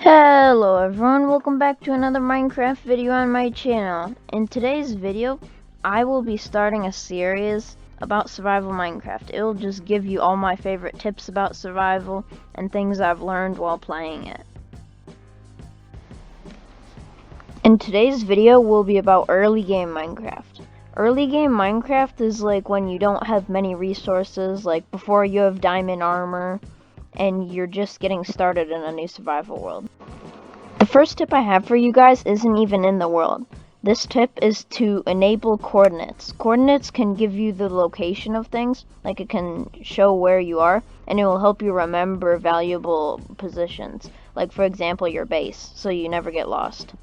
Hello everyone, welcome back to another Minecraft video on my channel. In today's video, I will be starting a series about survival Minecraft. It will just give you all my favorite tips about survival and things I've learned while playing it. In today's video will be about early game Minecraft. Early game Minecraft is like when you don't have many resources, like before you have diamond armor, and you're just getting started in a new survival world. The first tip I have for you guys isn't even in the world. This tip is to enable coordinates. Coordinates can give you the location of things, like it can show where you are, and it will help you remember valuable positions, like for example your base, so you never get lost.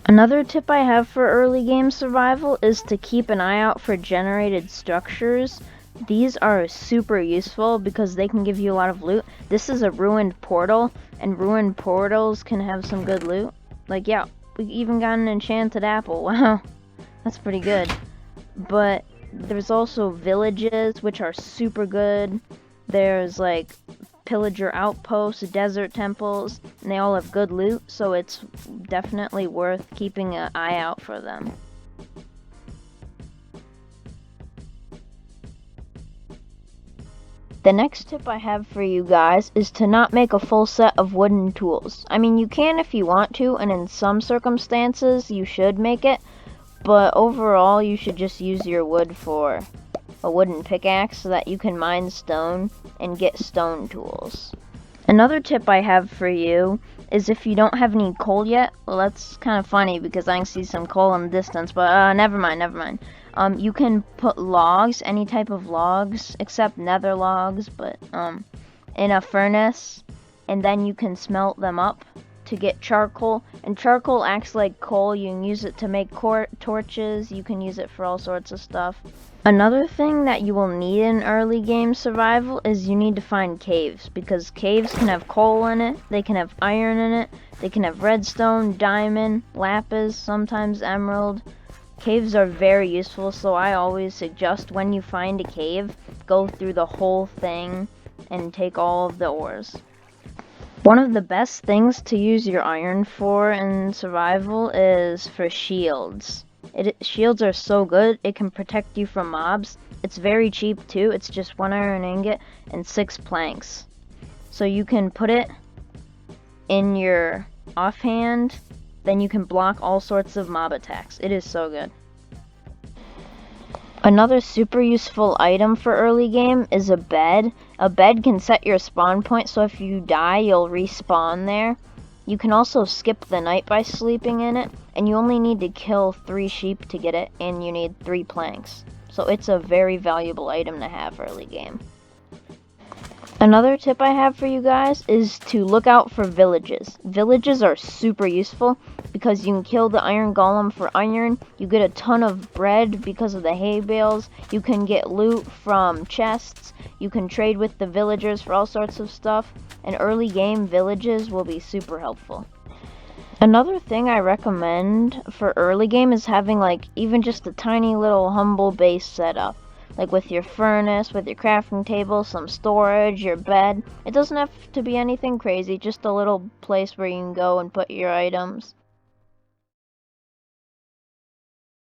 Another tip I have for early game survival is to keep an eye out for generated structures. These are super useful because they can give you a lot of loot. This is a ruined portal, and ruined portals can have some good loot. Like, yeah, we even got an enchanted apple. Wow, that's pretty good. But there's also villages, which are super good. There's like pillager outposts, desert temples, and they all have good loot, so it's definitely worth keeping an eye out for them. The next tip I have for you guys is to not make a full set of wooden tools. I mean, you can if you want to, and in some circumstances you should make it, but overall you should just use your wood for a wooden pickaxe so that you can mine stone and get stone tools. Another tip I have for you is if you don't have any coal yet, well, that's kind of funny because I can see some coal in the distance, but never mind. You can put logs, any type of logs, except nether logs, but in a furnace, and then you can smelt them up to get charcoal, and charcoal acts like coal. You can use it to make torches, you can use it for all sorts of stuff. Another thing that you will need in early game survival is you need to find caves, because caves can have coal in it, they can have iron in it, they can have redstone, diamond, lapis, sometimes emerald. Caves are very useful, so I always suggest when you find a cave, go through the whole thing and take all of the ores. One of the best things to use your iron for in survival is for shields. Shields are so good, it can protect you from mobs. It's very cheap too, it's just 1 iron ingot and 6 planks. So you can put it in your offhand, then you can block all sorts of mob attacks. It is so good. Another super useful item for early game is a bed. A bed can set your spawn point, so if you die, you'll respawn there. You can also skip the night by sleeping in it, and you only need to kill 3 sheep to get it, and you need 3 planks. So it's a very valuable item to have early game. Another tip I have for you guys is to look out for villages. Villages are super useful because you can kill the iron golem for iron, you get a ton of bread because of the hay bales, you can get loot from chests, you can trade with the villagers for all sorts of stuff, and early game villages will be super helpful. Another thing I recommend for early game is having like even just a tiny little humble base set up. Like with your furnace, with your crafting table, some storage, your bed. It doesn't have to be anything crazy, just a little place where you can go and put your items.